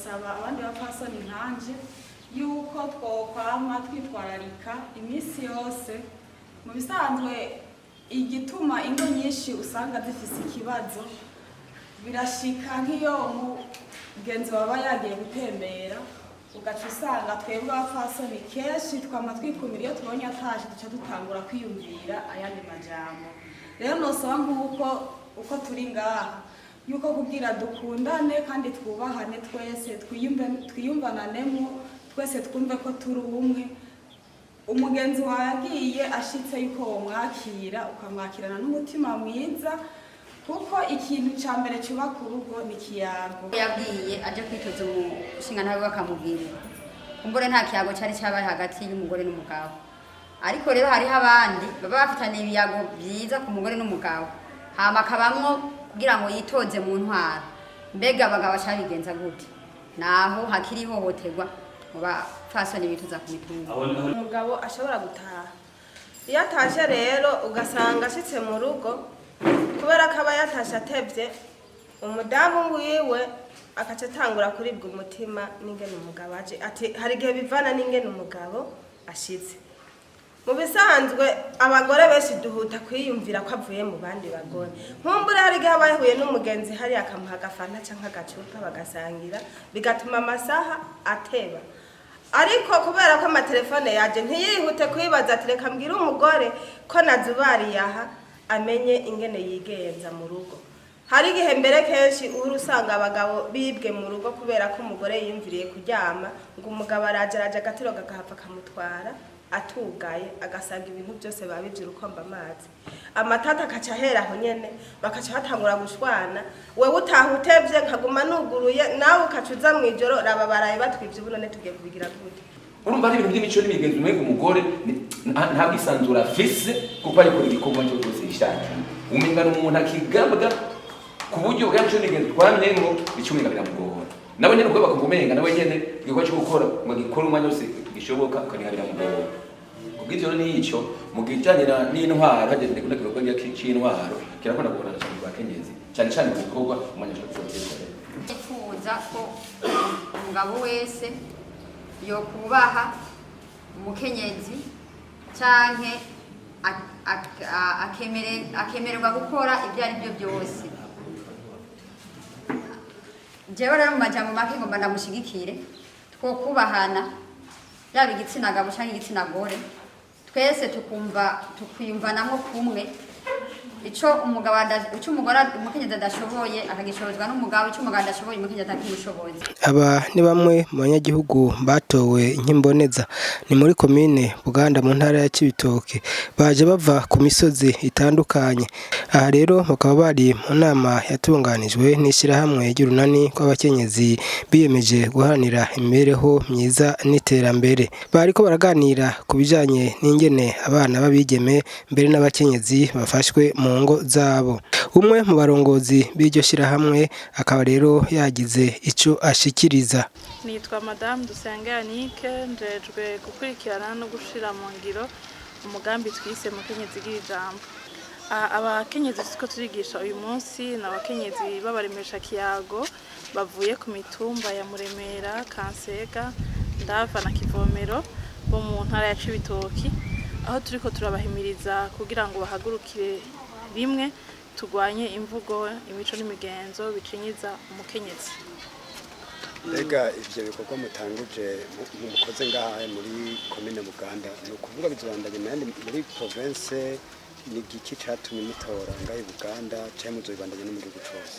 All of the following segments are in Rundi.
nosaba abandi bapfasoni nkanje yuko twokwama twitwararika iminsi yose. Mu bisanzwe igituma ingo nyinshi usanga zifise ikibazo birashika nk'iyo umugenzi waba yagiye gutembera ugaca usanga twebwe abapfasoni kenshi twama twikumira iyo tubonye ataje duca dutangura kwiyumvira ayandi majambo. Rero nosaba nk'uko uko turi ngaha yuko kugira dukundane kandi twubahane twese twiyumvananemo twese twumve ko turi umwe. Umugenzi wagiye ashitse yuko womwakira ukamwakirana n'umutima mwiza kuko ikintu ca mbere cyubaka urugo ni kiyago. Yabwiye aje kwitoza umushinga ntawe bakamubwira kumbure nta kiyago cyari cyabaye hagati y'umugore n'umugabo, ariko rero hariho abandi baba bafitanye ibiyago byiza ku mugore n'umugabo hama akabamwo kugira ngo yitoze mu ntwara. Mbega abagabo bacabigenza gute naho hakiri ihohoterwa mu bapfasoni bituza ku mitumba? Umugabo ashobora gutaha, iyo atashe rero ugasanga ashitse mu rugo kubera ko aba yatashe atevye, umudamu wiwe akaca atangura kuribwa umutima n'ingene umugabo aje. Ati hari igihe bivana n'ingene umugabo ashitse. Mu bisanzwe abagore benshi duhuta kwiyumvira ko avuye mu bandi bagore. Nkumbura hari igihe abahuye n'umugenzi hari akamuha agafanta canke agacupa bagasangira bigatuma amasaha ateba. Ariko kubera ko amatelefone yaje ntiyihute kwibaza ati reka mbwira umugore ko nazubariye aha amenye ingene yigenza mu rugo. Hari igihe mbere kenshi uhura usanga abagabo bibwe mu rugo kubera ko umugore yiyumviriye kuryama ngo umugabo araje agatiro gakahava akamutwara atugaye agasanga ibintu byose babivye urukomba amazi. Amatata akaca ahera aho nyene bakaca batangura gushwana, wewe utaha utevye nkaguma nuguruye nawe ukacuza mwijoro raba baraye batwivye bunone tugiye kubigira gute. Urumva ari ibintu by'imico n'imigenzo umwe umugore ntabwo isanzura afise kuko ariko igikorwa cyo cyose ishaka umengana umuntu akigabwa ku buryo bwa cyo n'imigenzo twamyemo icyumenga biramugora. Nawe nyene uko bakugumenga nawe nyene igikorwa cyo gukora ngo gikora umwanya wose gishoboka ukaniga biramugora. Kubw'ivyo nico mu gijanira n'intwaro hagende kunda gikorwa cy'intwaro kirakunda kubona cyane bakenyezi cyane cyane mu bikorwa umwanya cyo gukora. Ifuza ko umugabo wese yo kubaha umukenyezi canke akemererwa gukora ibyo ari byo byose. Jewe rero mu majambo make ngomba ndamushigikire two kubahana yaba igitsina gabo canke igitsina gore twese tukwiyumvanamo kumwe. Ico umugore umukenyezi adashoboye akagishobozwa n'umugabo, ico umugabo adashoboye umukenyezi atakimushoboza. Aba ni bamwe mu banyagihugu batowe nk'imboneza ni muri komine Buganda mu ntara ya Cibitoke, baje bava ku misozi itandukanye. Aha rero bakaba bari mu nama yatunganijwe n'ishirahamwe ry'urunani rw'abakenyezi biyemeje guharanira imibereho myiza n'iterambere. Bariko baraganira ku bijanye n'ingene abana babigeme mbere n'abakenyezi bafashwe mu ngo zabo. Umwe mu barongozi b'iryo shirahamwe akaba rero yagize ico ashikiriza. Nitwa Madame Dusenga Yannick, njejwe gukurikirana no gushira mu ngiro umugambi twise mukenyezi ijambo. Abakenyezi tuko turigisha uyu munsi n'abakenyezi babaremesha kiyago bavuye ku mitumba ya Muremera, Kansega, Ndava na Kivomero bo mu ntara ya Cibitoki, aho turiko turabahimiriza kugira ngo bahagurukire rimwe tugwanye imvugo, imico n'imigenzo bicinyiza umukenyezi. Ega ivyo bikorwa mutanguje mukoze ngaha muri komine Buganda no kuvuga bizobandanye nandi muri province ni giki catumye mutora ngaha Buganda cyane muzobandanye no mu gihugu cyose?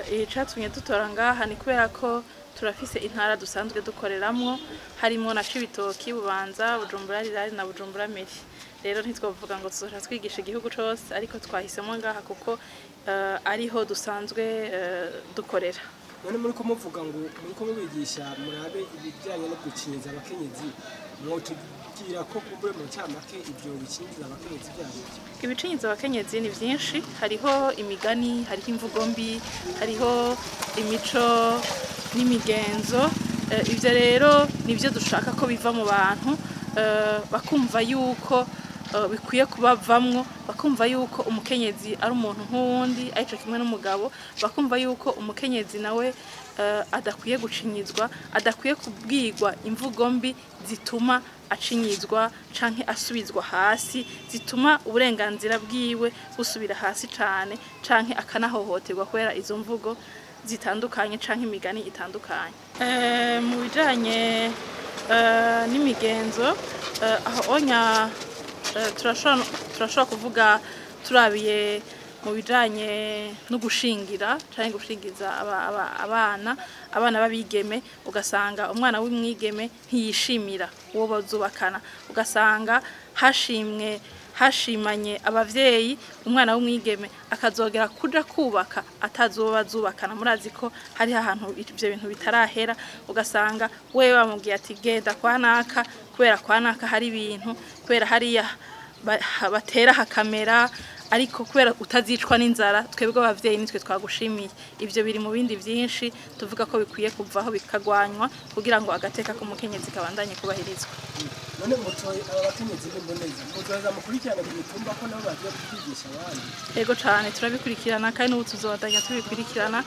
Icatumye dutora ngaha ni kubera ko turafise intara dusanzwe dukoreramwo harimo na Cibitoki, Bubanza, Bujumbura Rirari na Bujumbura Meri. Rero ntitwovuga ngo tuzoja twigisha igihugu cyose, ariko twahisemo ngaha kuko ariho dusanzwe dukorera. None muri ko muvuga ngo muri ko mubigisha murabe ibijyanye no gukinyiza abakenyezi, mwotugira ko kumbure mu cyamake ibyo bikinyiza abakenyezi byabo? Ibicinyiza abakenyezi ni byinshi, hariho imigani, hariho imvugo mbi, hariho imico n'imigenzo. Ivyo rero nivyo dushaka ko biva mu bantu bakumva yuko bikwiye kubavamwo bakumva yuko umukenyezi ari umuntu nk'uwundi arico kimwe n'umugabo bakumva yuko umukenyezi nawe adakwiye gucinyizwa adakwiye kubwirwa imvugo mbi zituma acinyizwa canke asubizwa hasi zituma uburenganzira bwiwe busubira hasi cane canke akanahohoterwa kubera izo mvugo zitandukanye canke imigani itandukanye mu bijanye n'imigenzo aho onya turashobora kuvuga turabiye mu bijanye no gushingira canke gushingiza abana babigeme ugasanga umwana w'umwigeme ntiyishimira uwo bazubakana ugasanga hashimanye abavyeyi umwana w'umwigeme akazogera kuja kubaka atazobazubakana murazi ko hari ahantu ivyo bintu bitarahera ugasanga wewe bamubwiye ati genda kwa naka kubera kwa naka hari ibintu kubera hariya batera hakamera ariko kubera utazicwa n'inzara twebwe abavyeyi nitwe twagushimiye ivyo biri mu bindi vyinshi tuvuga ko bikwiye kuvaho bikagwanywa kugira ngo agateka k'umukenyezi kabandanye kubahirizwa none mutoye abakenyezi b'imboneza muzoza mukurikirana mu mitumba ko nabo bagiye kwigisha abandi yego cane turabikurikirana kandi n'ubu tuzobandanya tubikurikirana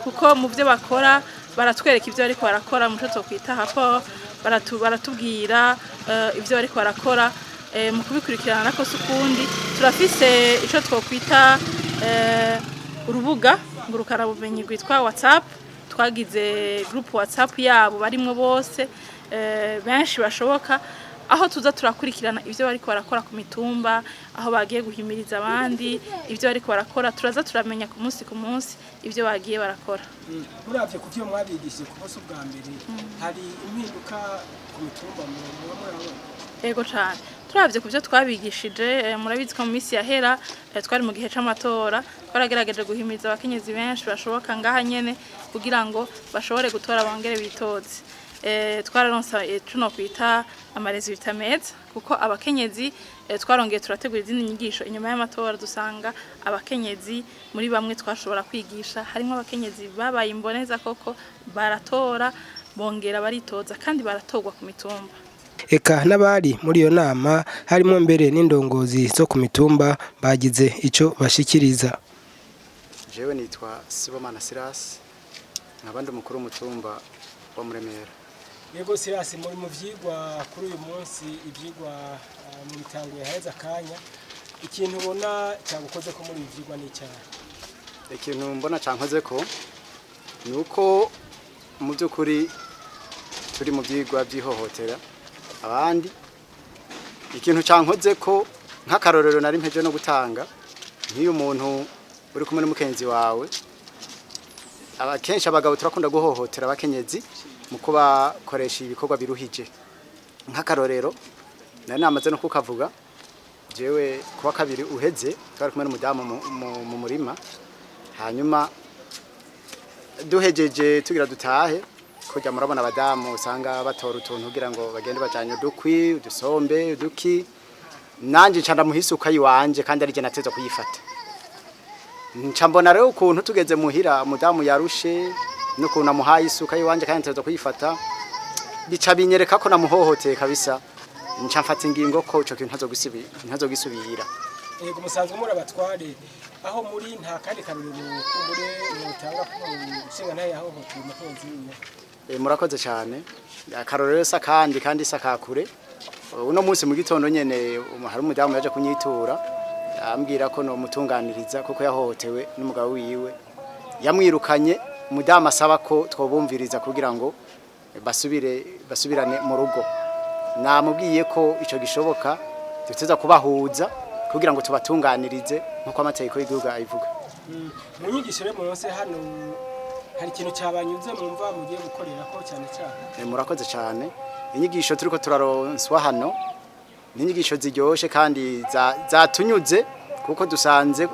kuko mu byo bakora baratwereka ivyo bariko barakora muco twokwita hapo baratubwira ivyo bariko barakora mu kubikurikirana nako sukundi turafise ico twokwita urubuga ngurukana bumenyi rwitwa WhatsApp twagize group WhatsApp yabo barimwe bose benshi bashoboka aho tuza turakurikirana ivyo bariko barakora ku mitumba aho bagiye guhimiriza abandi ivyo bariko barakora turaza turamenya ku munsi ivyo bagiye barakora muravye kuvyo mwabigishije ku munsi bwa mbere hari impinduka ku mitumba murabona yego cyane turavye kuvyo twabigishije murabizi ko mu minsi yahera twari mu gihe c'amatora twaragerageje guhimiriza abakenyezi benshi bashoboka ngaha nyene kugira ngo bashobore gutora bongere bitoze twararonsa tuno kwita amarezi bitameza kuko abakenyezi twarongeye turategura izindi nyigisho inyuma y'amatora dusanga abakenyezi muri bamwe twashobora kwigisha harimo abakenyezi babaye imboneza koko baratora bongera baritoza kandi baratorwa ku mitumba eka n'abari muri iyo nama harimo mbere n'indongozi zo ku mitumba bagize ico bashikiriza jewe nitwa Sibomana Silas nkabandi umukuru w'umutumba wa Muremera yego Silas muri mu vyigwa kuri uyu munsi ivyigwa mu bitango yaheza kanya ikintu ubona cyagukoze ko muri ivyigwa n'icyaha ikintu mbona cankoze ko nuko mu byukuri turi mu vyigwa by'ihohotera abandi ikintu cankoze ko nk'akarorero nari mpeje no gutanga nk'iyo umuntu uri kumwe n'umukenyezi wawe abakenshi abagabo turakunda guhohotera abakenyezi mu kubakoresha ibikorwa biruhije nk'akarorero nari namaze no kukavuga jewe kuwa kabiri uheze twari kumwe n'umudamu mu murima hanyuma duhejeje tugira dutahe kujya murabona abadamu usanga batora utuntu kugira ngo bagende bajanye udukwi udusombe uduki nanje canda muhisuka yiwanje kandi ari je nateza kuyifata nca mbona rero ukuntu tugeze muhira umudamu yarushe no kuntu amuhaye isuka yiwanje kandi nateza kuyifata bica binyereka ko namuhohoteye kabisa nca mfata ingingo ko ico kintu ntazogisubira yego musanzwe muri abatware aho muri nta kandi karuriro kumbure mutanga ko ushinga ntaye yahohoteye umukunzi wiwe murakoze cyane akarorero sa kandi sakakure uno munsi mu gitondo nyene hari umudamu yaje kunyitura ambwira ko no mutunganiriza kuko yahohotewe n'umugabo wiwe yamwirukanye umudamu asaba ko twobumviriza kugira ngo basubirane mu rugo namubwiye ko ico gishoboka duteza kubahuza kugira ngo tubatunganirize nkuko amategeko y'igihugu ayivuga mu nyigisho rero munsi hano hari ikintu cyabanyuze mumva mugiye gukorera ko cyane cyane murakoze cyane inyigisho turiko turaronswa hano n'inyigisho ziryoshe kandi zatunyuze kuko dusanze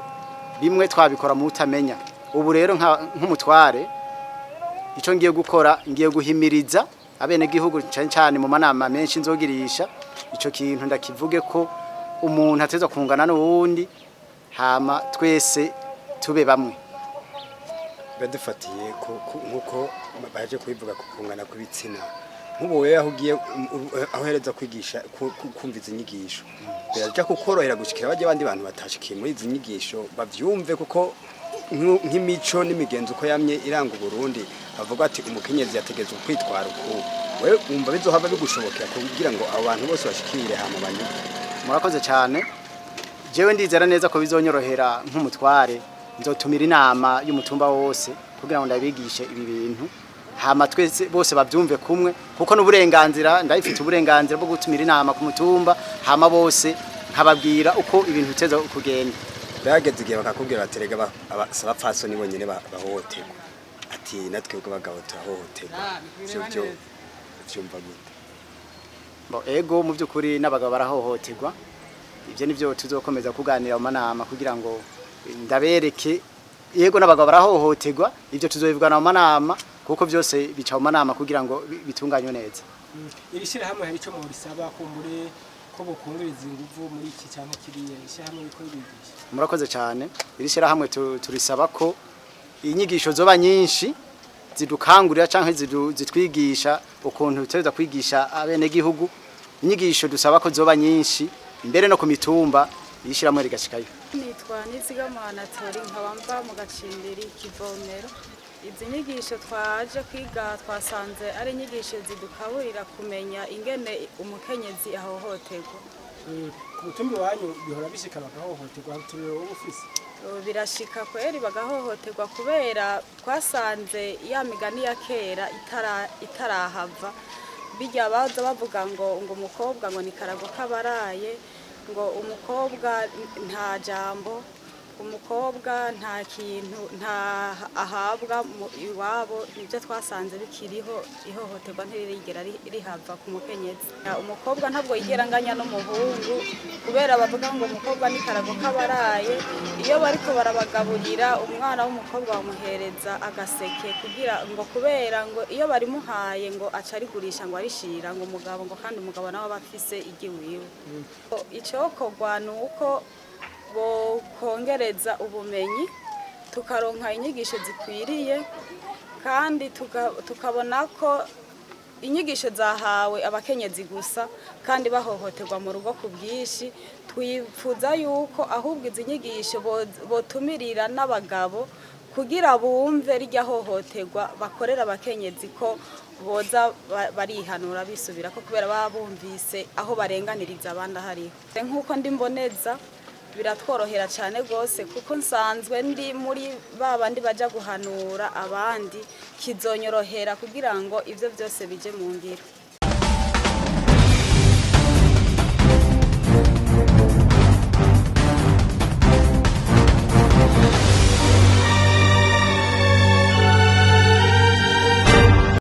bimwe twabikora mu utamenya ubu rero nk'umutware ico ngiye gukora ngiye guhimiriza abene gihugu cyane mu manama menshi nzogirisha ico kintu ndakivuge ko umuntu ateza kungana n'uwundi hama twese tube bamwe badufatiye nkuko baje kubivuga kukungana kw'ibitsina nk'ubu wewe aho ugiye aho uhereza kwigisha kumva izi nyigisho biraja kukorohera gushikira bajya abandi bantu batashikiye muri izi nyigisho bavyumve kuko nk'imico n'imigenzo uko yamye iranga Burundi bavuga ati umukenyezi yategezwe kwitwara uku wewe umva bizohava bigushobokera kugira ngo abo bantu bose bashikire hama banyuke. Murakoze cyane jewe ndizera neza ko bizonyorohera nk'umutware nzotumira inama y'umutumba wose kugira ngo ndabigishe ibi bintu hama twese bose bavyumve kumwe kuko n'uburenganzira ndabifite uburenganzira bwo gutumira inama ku mutumba hama bose nkababwira uko ibintu biteza kugenda. Bageze igihe bakakubwira baterega abapfasoni bonyene bahohoterwa ati natwe ubwo bagabo turahohoterwa byo vyumva gute? Ego mu by'ukuri n'abagabo barahohoterwa ibyo nivyo tuzokomeza kuganira mu manama kugira ngo ndabereke yego n'abagabo barahohoterwa ibyo tuzobivugana mu manama kuko byose bica mu manama kugira ngo bitunganywe neza. Iri shirahamwe hari ico mu risaba kumbure ko bokongereza inguvu muri iki cyane kiriye ishirahamwe biko bigisha. Murakoze cyane iri shirahamwe turisaba ko inyigisho zoba nyinshi zidukangurira canke zitwigisha ukuntu tuteza kwigisha abene gihugu inyigisho dusaba ko zoba nyinshi mbere no ku mitumba yishiramo rigashikayo. Nitwa Nizigamana Tori nkabamba mu gacimbiri Kivomero. Izi nyigisho twaje kwiga twasanze ari inyigisho zidukaburira kumenya ingene umukenyezi ahohoterwa. Ku mutumba wanyu bihora bishika bagahohoterwa turero ufise. Birashika kweri bagahohoterwa kubera twasanze ya migani ya kera itarahava bijya baza bavuga ngo umukobwa ngo ni karago kabaraye ngo umukobwa nta jambo umukobwa nta kintu nta ahabwa iwabo nibyo twasanze bikiriho ihohoterwa ntirigera rihava ku mukenyezi. Umukobwa ntabwo yigeranganya n'umuhungu kubera bavuga ngo umukobwa ni karago kabaraye iyo bariko barabagaburira umwana w'umukobwa bamuhereza agaseke kugira ngo kubera ngo iyo barimuhaye ngo acarigurisha ngo arishira ngo umugabo ngo kandi umugabo nawe bafise igiwiwe. Icokorwa nuko bo kongereza ubumenyi tukaronka inyigisho zikwiriye kandi tukabona ko inyigisho zahawe abakenyezi gusa kandi bahohoterwa mu rugo ku bwishi. Twifuza yuko ahubwo izi nyigisho botumirira n'abagabo kugira bumve rya hohoterwa bakorera abakenyezi ko boza barihanura bisubira ko kubera baba bumvise aho barenganiriza abandi hariho. Nk'uko ndimboneza biratworohera cyane gose kuko nsanzwe ndi muri babandi baja guhanura abandi kizonyorohera kugira ngo ivyo byose bije mu ngiro.